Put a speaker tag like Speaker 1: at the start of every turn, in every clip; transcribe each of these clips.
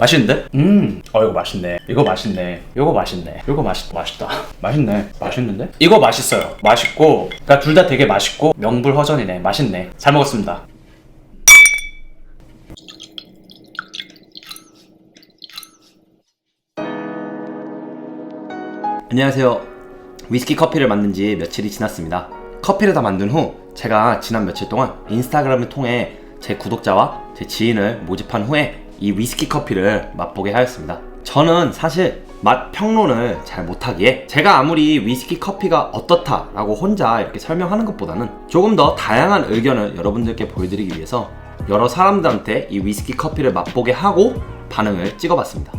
Speaker 1: 맛있는데? 이거 맛있네. 이거 맛있네. 이거 맛있네. 이거 맛있다. 맛있네. 맛있는데? 이거 맛있어요. 맛있고, 그러니까 둘 다 되게 맛있고 명불허전이네. 맛있네. 잘 먹었습니다.
Speaker 2: 안녕하세요. 위스키 커피를 만든 지 며칠이 지났습니다. 커피를 다 만든 후 제가 지난 며칠 동안 인스타그램을 통해 제 구독자와 제 지인을 모집한 후에 이 위스키 커피를 맛보게 하였습니다. 저는 사실 맛 평론을 잘 못하기에 제가 아무리 위스키 커피가 어떻다 라고 혼자 이렇게 설명하는 것보다는 조금 더 다양한 의견을 여러분들께 보여드리기 위해서 여러 사람들한테 이 위스키 커피를 맛보게 하고 반응을 찍어봤습니다.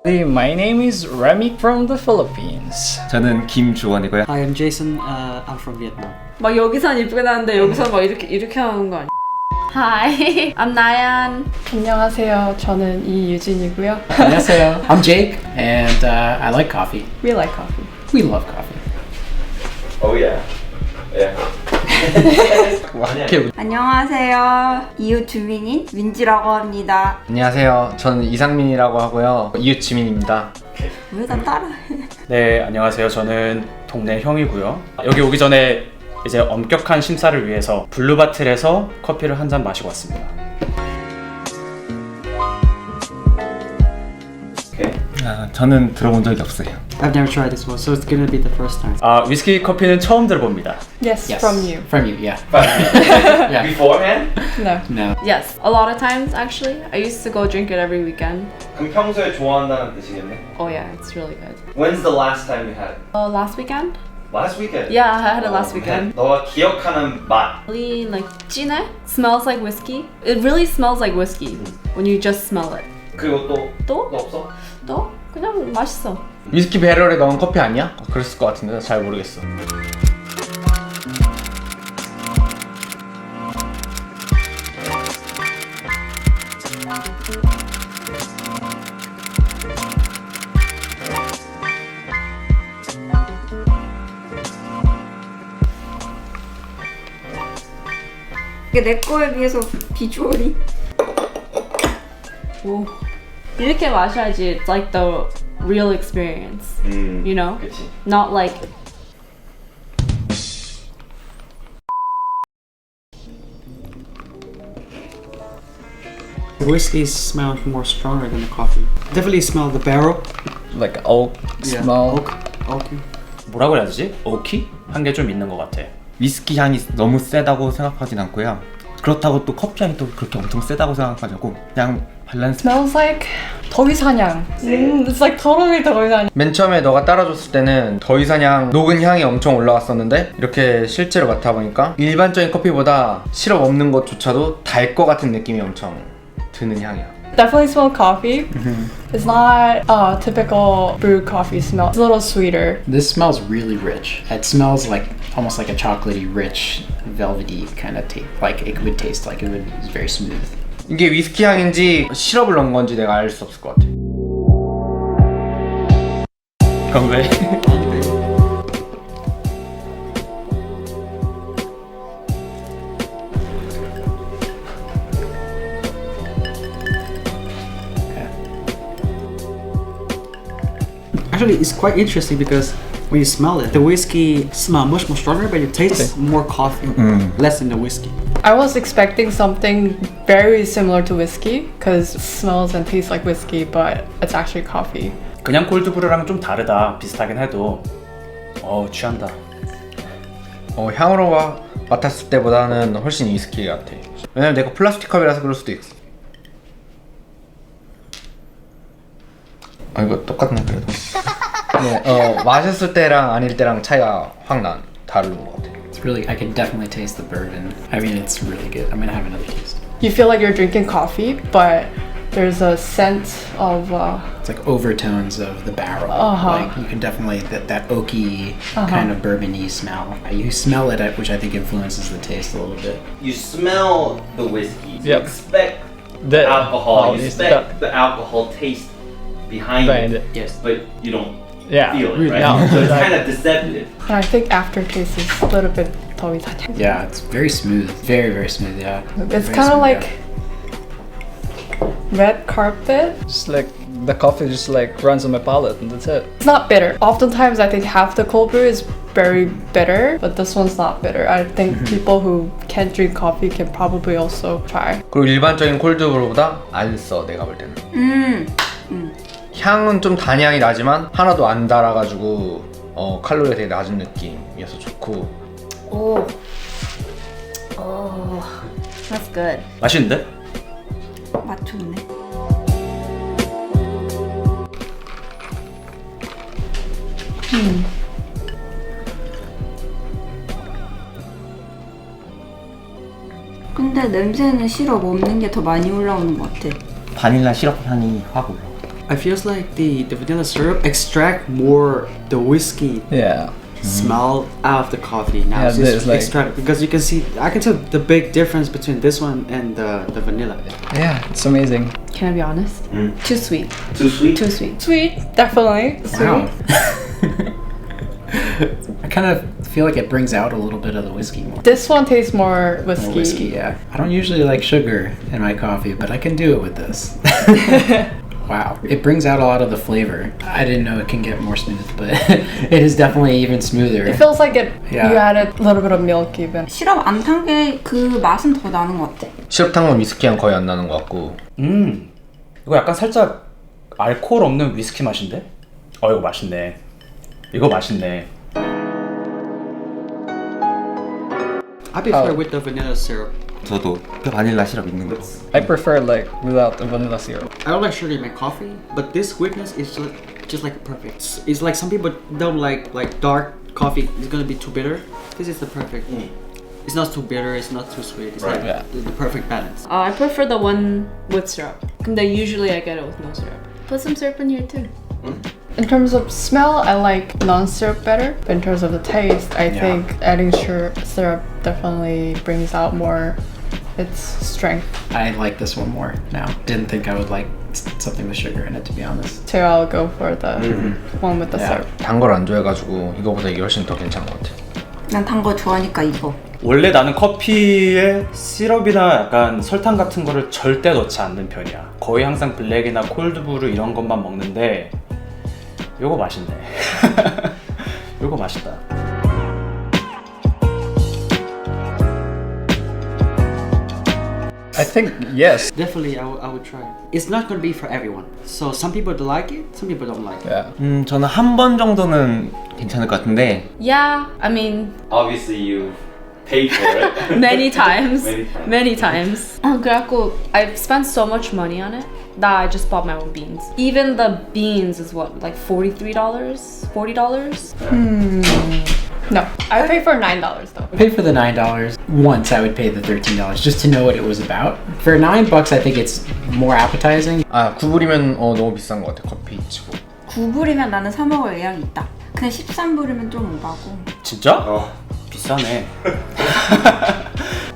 Speaker 3: My name is Remy from the Philippines.
Speaker 2: 저는 김주원이고요.
Speaker 4: Hi, I'm Jason. I'm from Vietnam.
Speaker 5: 막 여기선 이쁘게 나는데 여기서 막 이렇게 하는 거 아니야? Hi, I'm Nayan.
Speaker 6: 안녕하세요. 저는 이유진이고요.
Speaker 3: 안녕하세요. I'm Jake, and I like coffee.
Speaker 6: We like coffee.
Speaker 3: We love coffee.
Speaker 2: Oh yeah. Yeah.
Speaker 5: 안녕하세요. 이웃 주민인 민지라고 합니다.
Speaker 7: 안녕하세요. 저는 이상민이라고 하고요. 이웃 지민입니다.
Speaker 5: 왜 다 따라해?
Speaker 1: 네, 안녕하세요. 저는 동네 형이고요. 여기 오기 전에 이제 엄격한 심사를 위해서 블루바틀에서 커피를 한 잔 마시고 왔습니다.
Speaker 7: 저는 들어본 적이 없어요.
Speaker 4: I've never tried this one, so it's gonna be the first time.
Speaker 1: 위스키 커피는 처음 들어봅니다.
Speaker 6: Yes,
Speaker 3: Yes.
Speaker 6: from you.
Speaker 3: From you, yeah. Yeah.
Speaker 2: Beforehand?
Speaker 6: No.
Speaker 3: No.
Speaker 5: Yes, a lot of times actually. I used to go drink it every weekend.
Speaker 2: 그럼 평소에 좋아한다는 뜻이겠네.
Speaker 5: Oh yeah, it's really good.
Speaker 2: When's the last time you had it?
Speaker 5: Last weekend?
Speaker 2: Last weekend?
Speaker 5: Yeah, I had it last weekend.
Speaker 2: 너가 기억하는 맛.
Speaker 5: Really like 진해? Smells like whiskey. It really smells like whiskey when you just smell it.
Speaker 2: 그리고 또
Speaker 5: 또?
Speaker 2: 없어?
Speaker 5: 또? 그냥 맛있어.
Speaker 7: 위스키 배럴에 넣은 커피 아니야? 그랬을 것 같은데 잘 모르겠어.
Speaker 5: 이게 내 거에 비해서 비주얼이. 오. 이렇게 마셔야지. It's like the real experience. You know?
Speaker 2: 그치.
Speaker 5: Not like
Speaker 4: The whiskey smells more stronger than the coffee. Definitely smell the barrel.
Speaker 3: Like oak
Speaker 4: Yeah,
Speaker 3: smell.
Speaker 4: oak.
Speaker 1: 뭐라고 해야 되지? 오키? 한 게 좀 있는 것 같아.
Speaker 7: 위스키 향이 너무 세다고 생각하진 않고요. 그렇다고 또 커피 향이 또 그렇게 엄청 세다고 생각하지 않고 그냥 밸런스.
Speaker 6: Smells like 더위사냥. It's like totally 더위사냥.
Speaker 7: 맨 처음에 너가 따라줬을 때는 더위사냥 녹은 향이 엄청 올라왔었는데 이렇게 실제로 맡아보니까 일반적인 커피보다 시럽 없는 것조차도 달 것 같은 느낌이 엄청 드는 향이야.
Speaker 6: Definitely smell coffee. It's not a typical brewed coffee smell. It's a little sweeter.
Speaker 3: This smells really rich. It smells like almost like a chocolatey, rich, velvety kind of taste. Like it would taste like it's very smooth.
Speaker 7: 이게 위스키 향인지 시럽을 넣은 건지 내가 알 수 없을 것 같아.
Speaker 1: 그럼 왜?
Speaker 4: Actually, it's quite interesting because when you smell it, the whiskey smell much more stronger, but it tastes more coffee, less than the whiskey.
Speaker 6: I was expecting something very similar to whiskey because it smells and tastes like whiskey, but it's actually coffee.
Speaker 1: 그냥 콜드브루랑 좀 다르다. 비슷하긴 해도 취한다.
Speaker 7: 향으로 맡았을 때보다는 훨씬 위스키 같아. 왜냐면 내가 플라스틱 컵이라서 그럴 수도 있어. 이거 똑같네 그래도. 네, 마셨을 때랑 아닐 때랑 차이가 확 다른 것 같아.
Speaker 3: It's really, I can definitely taste the bourbon. I mean, it's really good. I'm gonna have another taste.
Speaker 6: You feel like you're drinking coffee, but there's a scent of
Speaker 3: It's like overtones of the barrel. Like you can definitely that oaky kind of bourbony smell. You smell it, which I think influences the taste a little bit.
Speaker 2: You smell the whiskey. You
Speaker 8: Yep.
Speaker 2: expect
Speaker 8: The
Speaker 2: alcohol. You
Speaker 8: is
Speaker 2: expect the alcohol taste behind it,
Speaker 3: Yes.
Speaker 2: but you don't
Speaker 8: Yeah.
Speaker 2: feel it, right?
Speaker 8: No,
Speaker 2: So it's
Speaker 8: like-
Speaker 2: kind of deceptive.
Speaker 6: and I think aftertaste is a little bit 더 이상해.
Speaker 3: Yeah, it's very smooth. Very, very smooth, yeah.
Speaker 6: It's
Speaker 3: Very
Speaker 6: kind of
Speaker 3: smooth,
Speaker 6: like red carpet.
Speaker 8: Just like the coffee just like runs on my palate and that's it.
Speaker 6: It's not bitter. Oftentimes I think half the cold brew is very bitter, but this one's not bitter. I think people who can't drink coffee can probably also try.
Speaker 7: 그리고 일반적인 콜드브루보다 안 써, 내가 볼 때는. 향은 좀 단향이 나지만 하나도 안 달아가지고 칼로리가 되게 낮은 느낌이어서 좋고.
Speaker 5: 오. 오. That's good.
Speaker 1: 맛있는데?
Speaker 5: 맛 좋네.
Speaker 9: 근데 냄새는 시럽 없는 게 더 많이 올라오는 것 같아.
Speaker 2: 바닐라 시럽 향이 확 올라.
Speaker 4: I feels like the vanilla syrup extract more the whiskey
Speaker 8: Yeah.
Speaker 4: smell out of the coffee now.
Speaker 8: Yeah,
Speaker 4: So it's
Speaker 8: there's like-
Speaker 4: extract because you can see I can tell the big difference between this one and the vanilla.
Speaker 8: Yeah, it's amazing.
Speaker 5: Can I be honest? Too sweet.
Speaker 2: Too sweet?
Speaker 5: Too sweet.
Speaker 6: Sweet, definitely.
Speaker 3: Wow. I kind of feel like it brings out a little bit of the whiskey more.
Speaker 6: This one tastes more whiskey.
Speaker 3: More whiskey, yeah. I don't usually like sugar in my coffee, but I can do it with this. Wow, it brings out a lot of the flavor. I didn't know it can get more smooth, but it is definitely even smoother.
Speaker 6: It feels like it.
Speaker 3: Yeah.
Speaker 6: You added a little bit of milk even.
Speaker 9: 시럽 안 탄 게 그 맛은 더 나는 것 같아.
Speaker 7: 시럽 탄 건 위스키 향 거의 안 나는 것 같고.
Speaker 1: 이거 약간 살짝 알코올 없는 위스키 맛인데? 이거 맛있네. 이거 맛있네.
Speaker 4: I prefer with the vanilla syrup.
Speaker 2: 저도 바닐라 시럽 있는 거.
Speaker 8: I prefer like without the vanilla syrup.
Speaker 4: I don't like sugar in my coffee, but this sweetness is just like perfect. It's like some people don't like dark coffee. It's gonna be too bitter. This is the perfect. It's not too bitter. It's not too sweet. It's like
Speaker 8: Yeah.
Speaker 4: the perfect balance.
Speaker 5: I prefer the one with syrup. 근데 usually I get it with no syrup. Put some syrup in here too.
Speaker 6: In terms of smell, I like non-syrup better. But in terms of the taste, I think adding syrup definitely brings out more its strength.
Speaker 3: I like this one more now. Didn't think I would like something with sugar in it, to be honest.
Speaker 6: So I'll go for the one with the
Speaker 3: Yeah.
Speaker 6: syrup.
Speaker 7: 단 걸 안 좋아해가지고 이거보다 이게 훨씬 더 괜찮은 것 같아.
Speaker 9: 난 단 거 좋아하니까 이거.
Speaker 1: 원래 나는 커피에 시럽이나 약간 설탕 같은 거를 절대 넣지 않는 편이야. 거의 항상 블랙이나 콜드브루 이런 것만 먹는데 요거 맛있네. 요거 맛있다.
Speaker 8: I think yes.
Speaker 4: Definitely, I would try. It's not gonna be for everyone. So some people like it, some people don't like it.
Speaker 8: Yeah.
Speaker 2: 저는 한 번 정도는 괜찮을 것 같은데.
Speaker 5: Yeah, I mean
Speaker 2: Obviously you paid for it.
Speaker 5: many times.
Speaker 2: Many times.
Speaker 5: Many times. 그래갖고 I've spent so much money on it that I just bought my own beans. Even the beans is what, like $43? $40?
Speaker 6: No, I pay for $9 though.
Speaker 3: I paid for the $9. Once I would pay the $13 just to know what it was about. For $9, I think it's more appetizing.
Speaker 7: 아 9불이면 너무 비싼 것 같아, 커피 치고.
Speaker 9: 9불이면 나는 사 먹을 의향이 있다. 근데 13불이면 좀 오바고.
Speaker 1: 진짜? 비싸네.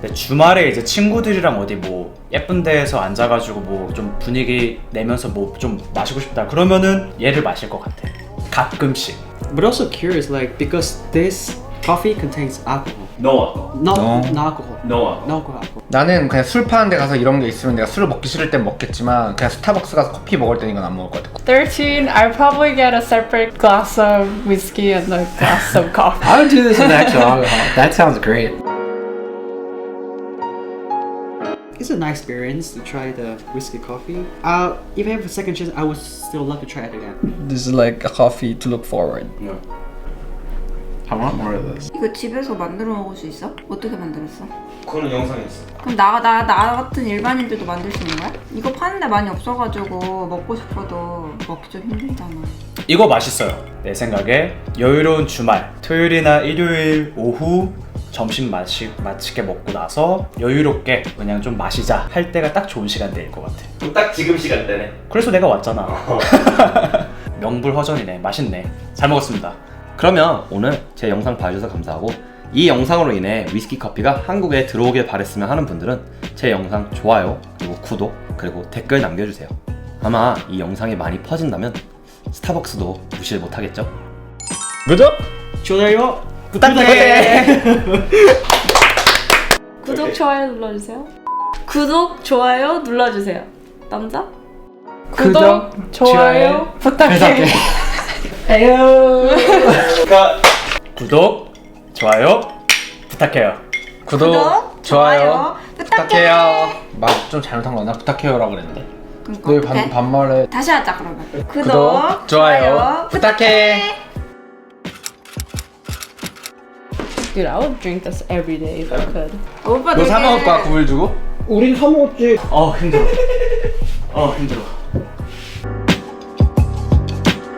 Speaker 1: 근데 주말에 이제 친구들이랑 어디 뭐 예쁜 데에서 앉아가지고 뭐 좀 분위기 내면서 뭐 좀 마시고 싶다 그러면은 얘를 마실 것 같아. 가끔씩.
Speaker 4: But also curious, like because this coffee contains alcohol.
Speaker 1: No.
Speaker 4: No,
Speaker 2: No.
Speaker 4: no alcohol.
Speaker 1: No.
Speaker 4: No alcohol.
Speaker 7: 나는 그냥 술 파는 데 가서 이런 게 있으면 내가 술을 먹기 싫을 땐 먹겠지만 그냥 스타벅스 가서 커피 먹을 땐 이건 안 먹을 것 같아.
Speaker 6: 13, I probably get a separate glass of whiskey and a glass of coffee.
Speaker 3: I would do this with actual alcohol. That sounds great.
Speaker 4: It's a nice experience to try the whiskey coffee. If I have a second chance, I would still love to try it again.
Speaker 8: This is like a coffee to look forward.
Speaker 3: I want more of this.
Speaker 9: 이거 집에서 만들어 먹을 수 있어? 어떻게 만들었어?
Speaker 2: 그거는 영상에 있어.
Speaker 9: 그럼 나 같은 일반인들도 만들 수 있는 거야? 이거 파는 데 많이 없어가지고 먹고 싶어도 먹기 좀 힘들잖아.
Speaker 1: 이거 맛있어요. 내 생각에 여유로운 주말, 토요일이나 일요일 오후 점심 맛있게 먹고 나서 여유롭게 그냥 좀 마시자 할 때가 딱 좋은 시간대일 것 같아.
Speaker 2: 그럼 딱 지금 시간대네.
Speaker 1: 그래서 내가 왔잖아. 명불허전이네. 맛있네. 잘 먹었습니다.
Speaker 2: 그러면 오늘 제 영상 봐주셔서 감사하고 이 영상으로 인해 위스키 커피가 한국에 들어오길 바랬으면 하는 분들은 제 영상 좋아요 그리고 구독 그리고 댓글 남겨주세요. 아마 이 영상이 많이 퍼진다면 스타벅스도 무시를 못하겠죠?
Speaker 7: 구독!
Speaker 4: 좋아요.
Speaker 1: 부탁해.
Speaker 5: 구독 좋아요 눌러주세요. 구독 좋아요 눌러주세요. 남자?
Speaker 6: 구독, 좋아요, 부탁해.
Speaker 1: 구독, 좋아요 부탁해요.
Speaker 7: 구독, 좋아요, 부탁해요. 말 좀 잘못한 거나 부탁해요라고 그랬는데. 너 반말에
Speaker 9: 다시 하자 그러면.
Speaker 7: 구독, 좋아요, 부탁해.
Speaker 5: Dude, I would drink this every day if I could.
Speaker 9: 오빠
Speaker 7: 너 사 먹을 거야 구글 주고?
Speaker 1: 우린 사 먹었지. 힘들어. 힘들어.